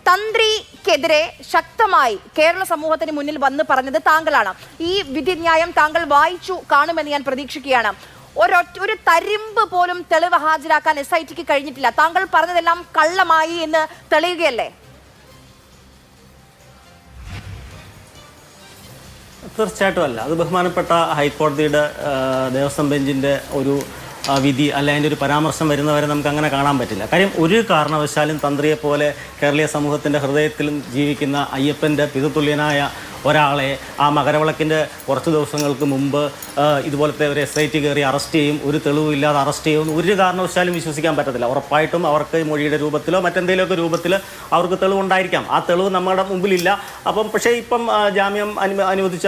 തന്ത്രിക്കെതിരെ ശക്തമായി കേരള സമൂഹത്തിന് മുന്നിൽ വന്ന് പറഞ്ഞത് താങ്കളാണ്. ഈ വിധിന്യായം താങ്കൾ വായിച്ചു കാണുമെന്ന് ഞാൻ പ്രതീക്ഷിക്കുകയാണ്. ഒരു തരിമ്പ് പോലും തെളിവ് ഹാജരാക്കാൻ SITക്ക് കഴിഞ്ഞിട്ടില്ല. താങ്കൾ പറഞ്ഞതെല്ലാം കള്ളമായി എന്ന് തെളിയുകയല്ലേ? തീർച്ചയായിട്ടും അല്ല. അത് ബഹുമാനപ്പെട്ട ഹൈക്കോടതിയുടെ ദേവസ്വം ബെഞ്ചിൻ്റെ ഒരു വിധി അല്ല, അതിൻ്റെ ഒരു പരാമർശം വരുന്നവരെ നമുക്ക് അങ്ങനെ കാണാൻ പറ്റില്ല. കാര്യം ഒരു കാരണവശാലും തന്ത്രിയെപ്പോലെ കേരളീയ സമൂഹത്തിൻ്റെ ഹൃദയത്തിലും ജീവിക്കുന്ന അയ്യപ്പൻ്റെ പിതൃതുല്യനായ ഒരാളെ ആ മകരവിളക്കിൻ്റെ കുറച്ച് ദിവസങ്ങൾക്ക് മുമ്പ് ഇതുപോലത്തെ ഒരു SIT കയറി അറസ്റ്റ് ചെയ്യും, ഒരു തെളിവില്ലാതെ അറസ്റ്റ് ചെയ്യും, ഒരു കാരണവശാലും വിശ്വസിക്കാൻ പറ്റത്തില്ല. ഉറപ്പായിട്ടും അവർക്ക് മൊഴിയുടെ രൂപത്തിലോ മറ്റെന്തെങ്കിലുമൊക്കെ രൂപത്തിൽ അവർക്ക് തെളിവുണ്ടായിരിക്കാം. ആ തെളിവ് നമ്മുടെ മുമ്പിലില്ല. അപ്പം പക്ഷേ ഇപ്പം ജാമ്യം അനുവദിച്ച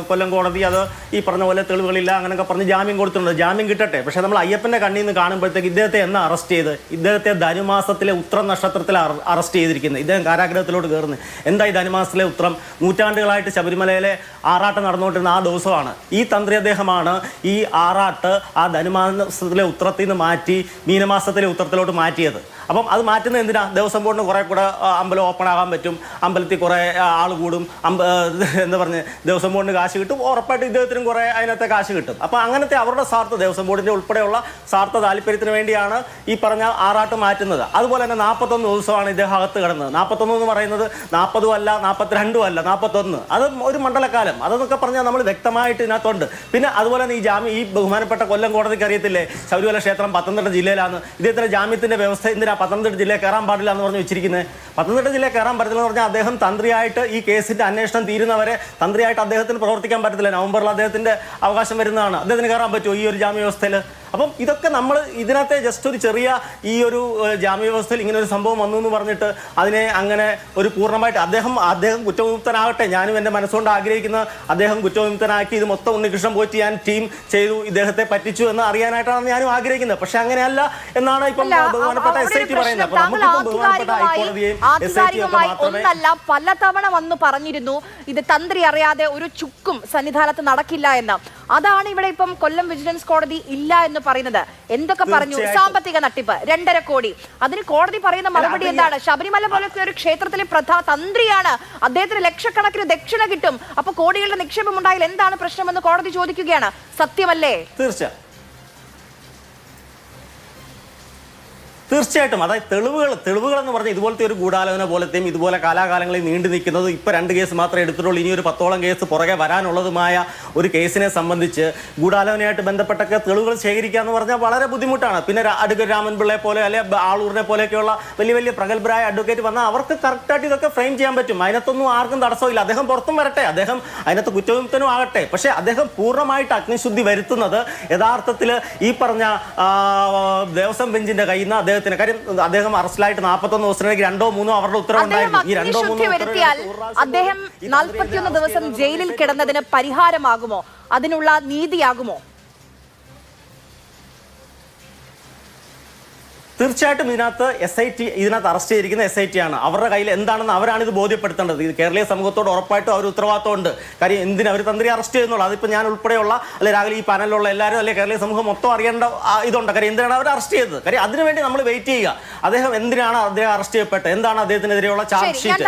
കൊല്ലം കോടതി അത് ഈ പറഞ്ഞ പോലെ തെളിവുകളില്ല അങ്ങനെയൊക്കെ പറഞ്ഞ് ജാമ്യം കൊടുത്തിട്ടുണ്ട്. ജാമ്യം കിട്ടട്ടെ. പക്ഷേ നമ്മൾ അയ്യപ്പൻ്റെ കണ്ണിൽ നിന്ന് കാണുമ്പോഴത്തേക്ക് ഇദ്ദേഹത്തെ എന്നാ അറസ്റ്റ് ചെയ്ത്? ഇദ്ദേഹത്തെ ധനുമാസത്തിലെ ഉത്രം നക്ഷത്രത്തിൽ അറസ്റ്റ് ചെയ്തിരിക്കുന്നത്. ഇദ്ദേഹം കാരാഗ്രഹത്തിലോട്ട് കയറുന്നത് എന്താ? ഈ ധനുമാസത്തിലെ ഉത്രം നൂറ്റാണ്ടുകളായിട്ട് ശബരിമലയിലെ ആറാട്ട് നടന്നുകൊണ്ടിരുന്ന ആ ദിവസമാണ്. ഈ തന്ത്രി അദ്ദേഹമാണ് ഈ ആറാട്ട് ആ ധനുമാസത്തിലെ ഉത്രത്തിൽ നിന്ന് മാറ്റി മീനമാസത്തിലെ ഉത്രത്തിലോട്ട് മാറ്റിയത്. അപ്പം അത് മാറ്റുന്നത് എന്തിനാ? ദേവസ്വം ബോർഡിന് കുറേ കൂടെ അമ്പലം ഓപ്പൺ ആകാൻ പറ്റും, അമ്പലത്തിൽ കുറേ ആൾ കൂടും, എന്താ പറഞ്ഞ് ദേവസ്വം ബോർഡിന് കാശ് കിട്ടും, ഉറപ്പായിട്ട് ഇദ്ദേഹത്തിനും കുറേ അതിനകത്തെ കാശ് കിട്ടും. അപ്പോൾ അങ്ങനത്തെ അവരുടെ സ്വാർത്ഥ, ദേവസ്വം ബോർഡിൻ്റെ ഉൾപ്പെടെയുള്ള സ്വാർത്ഥ താല്പര്യത്തിന് വേണ്ടിയാണ് ഈ പറഞ്ഞ ആറാട്ട് മാറ്റുന്നത്. അതുപോലെ തന്നെ 41 ദിവസമാണ് ഇദ്ദേഹം അകത്ത് കിടന്നത്. 41 എന്ന് പറയുന്നത് 40 അല്ല, 42 അല്ല, 41. അത് ഒരു മണ്ഡലകാലം. അതെന്നൊക്കെ പറഞ്ഞാൽ നമ്മൾ വ്യക്തമായിട്ട് ഇതിനകത്തുണ്ട്. പിന്നെ അതുപോലെ തന്നെ ഈ ബഹുമാനപ്പെട്ട കൊല്ലം കോടതിക്ക് അറിയത്തില്ലേ ശബരിമല ക്ഷേത്രം പത്തനംതിട്ട ജില്ലയിലാണ്. ഇദ്ദേഹത്തിൻ്റെ ജാമ്യത്തിൻ്റെ വ്യവസ്ഥ എന്തിനാ പത്തനംതിട്ട ജില്ലയിൽ കയറാൻ പാടില്ല എന്ന് പറഞ്ഞ് വെച്ചിരിക്കുന്നത്? പത്തനംതിട്ട ജില്ലയിൽ കയറാൻ പറ്റില്ല എന്ന് പറഞ്ഞാൽ അദ്ദേഹം തന്ത്രിയായിട്ട് ഈ കേസിന്റെ അന്വേഷണം തീരുന്നവരെ തന്ത്രിയായിട്ട് അദ്ദേഹത്തിന് പ്രവർത്തിക്കാൻ പറ്റത്തില്ല. നവംബറിൽ അദ്ദേഹത്തിന്റെ അവകാശം വരുന്നതാണ്. അദ്ദേഹത്തിന് കയറാൻ പറ്റുമോ ഈ ഒരു ജാമ്യ വ്യവസ്ഥയിൽ? അപ്പം ഇതൊക്കെ നമ്മൾ ഇതിനകത്തെ ജസ്റ്റ് ഒരു ചെറിയ ഈ ഒരു ജാമ്യ വ്യവസ്ഥയിൽ ഇങ്ങനെ ഒരു സംഭവം വന്നു എന്ന് പറഞ്ഞിട്ട് അതിനെ അങ്ങനെ ഒരു പൂർണ്ണമായിട്ട് അദ്ദേഹം കുറ്റവിമുക്തനാകട്ടെ. ഞാനും എൻ്റെ മനസ്സുകൊണ്ട് ആഗ്രഹിക്കുന്ന അദ്ദേഹം കുറ്റവിമുക്തനാക്കി ഇത് മൊത്തം ഉണ്ണികൃഷ്ണൻ പോയിട്ട് ഞാൻ ടീം ചെയ്തു, ഇദ്ദേഹത്തെ പറ്റിച്ചു എന്ന് അറിയാനായിട്ടാണ് ഞാനും ആഗ്രഹിക്കുന്നത്. പക്ഷെ അങ്ങനെയല്ല എന്നാണ് ഇപ്പം ബഹുമാനപ്പെട്ട SIT പറയുന്നത്. അപ്പൊ നമുക്കിപ്പം ബഹുമാനപ്പെട്ട ഹൈക്കോടതിയെയും SIT ഒക്കെ മാത്രമേ പലതവണ വന്ന് പറഞ്ഞിരുന്നു ഇത് തന്ത്രി അറിയാതെ ഒരു ചുക്കും സന്നിധാനത്ത് നടക്കില്ല എന്ന്. അതാണ് ഇവിടെ ഇപ്പം കൊല്ലം വിജിലൻസ് കോടതി ഇല്ല എന്ന് പറയുന്നത്. എന്തൊക്കെ പറഞ്ഞു? സാമ്പത്തിക തട്ടിപ്പ് 2.5 കോടി. അതിന് കോടതി പറയുന്ന മറുപടി എന്താണ്? ശബരിമല പോലത്തെ ഒരു ക്ഷേത്രത്തിലെ തന്ത്രിയാണ്, അദ്ദേഹത്തിന് ലക്ഷക്കണക്കിന് ദക്ഷിണ കിട്ടും, അപ്പൊ കോടികളുടെ നിക്ഷേപം ഉണ്ടായാൽ എന്താണ് പ്രശ്നമെന്ന് കോടതി ചോദിക്കുകയാണ്. സത്യമല്ലേ? തീർച്ചയായിട്ടും. അതായത് തെളിവുകൾ എന്ന് പറഞ്ഞാൽ ഇതുപോലത്തെ ഒരു ഗൂഢാലോചന പോലത്തെയും ഇതുപോലെ കാലാകാലങ്ങളിൽ നീണ്ടു നിൽക്കുന്നത് ഇപ്പം 2 കേസ് മാത്രമേ എടുത്തിട്ടുള്ളൂ. ഇനി ഒരു 10ഓളം കേസ് പുറകെ വരാനുള്ളതുമായ ഒരു കേസിനെ സംബന്ധിച്ച് ഗൂഢാലോചനയായിട്ട് ബന്ധപ്പെട്ടൊക്കെ തെളിവുകൾ ശേഖരിക്കുക എന്ന് പറഞ്ഞാൽ വളരെ ബുദ്ധിമുട്ടാണ്. പിന്നെ അഡ്വക്കേറ്റ് രാമൻപിള്ളയെ പോലെ അല്ലെങ്കിൽ ആളൂരിനെ പോലെയൊക്കെയുള്ള വലിയ പ്രഗത്ഭരായ അഡ്വക്കേറ്റ് വന്നാൽ അവർക്ക് കറക്റ്റായിട്ട് ഇതൊക്കെ ഫ്രെയിം ചെയ്യാൻ പറ്റും. അതിനകത്തൊന്നും ആർക്കും തടസ്സമില്ല. അദ്ദേഹം പുറത്തും വരട്ടെ, അദ്ദേഹം അതിനകത്ത് കുറ്റവിമുക്തനും ആകട്ടെ. പക്ഷേ അദ്ദേഹം പൂർണ്ണമായിട്ട് അഗ്നിശുദ്ധി വരുത്തുന്നത് യഥാർത്ഥത്തിൽ ഈ പറഞ്ഞ ദേവസ്വം ബെഞ്ചിന്റെ കയ്യിൽ നിന്ന് കാര്യം അദ്ദേഹം അറസ്റ്റിലായിട്ട് 41 ദിവസത്തിലേക്ക് 2ഓ 3ഓ അവരുടെ ഉത്തരവുണ്ടായിരുന്നു. ഈ 2ഓ 3ഓ അദ്ദേഹം 41 ദിവസം ജയിലിൽ കിടന്നതിന് പരിഹാരമാകുമോ? അതിനുള്ള നീതിയാകുമോ? തീർച്ചയായിട്ടും ഇതിനകത്ത് ഇതിനകത്ത് അറസ്റ്റ് ചെയ്തിരിക്കുന്ന SIT ആണ്. അവരുടെ കയ്യിൽ എന്താണെന്ന് അവരാണ് ഇത് ബോധ്യപ്പെടുത്തേണ്ടത്. ഇത് കേരളീയ സമൂഹത്തോട് ഉറപ്പായിട്ടും അവർ ഉത്തരവാദിത്തമുണ്ട്. കാര്യം എന്തിനാ അവർ തന്ത്രി അറസ്റ്റ് ചെയ്യുന്നുള്ളൂ? അതിപ്പോൾ ഞാൻ ഉൾപ്പെടെയുള്ള അല്ലെ രാവിലെ ഈ പാനലിലുള്ള എല്ലാവരും അല്ലെ കേരളീയ സമൂഹം മൊത്തം അറിയേണ്ട ഇതുണ്ട്. കാര്യം എന്തിനാണ് അവർ അറസ്റ്റ് ചെയ്തത്? കാര്യം അതിനുവേണ്ടി നമ്മൾ വെയിറ്റ് ചെയ്യുക. അദ്ദേഹം എന്തിനാണ് അദ്ദേഹം അറസ്റ്റ് ചെയ്യപ്പെട്ടത്? എന്താണ് അദ്ദേഹത്തിനെതിരെയുള്ള ചാർജ് ഷീറ്റ്?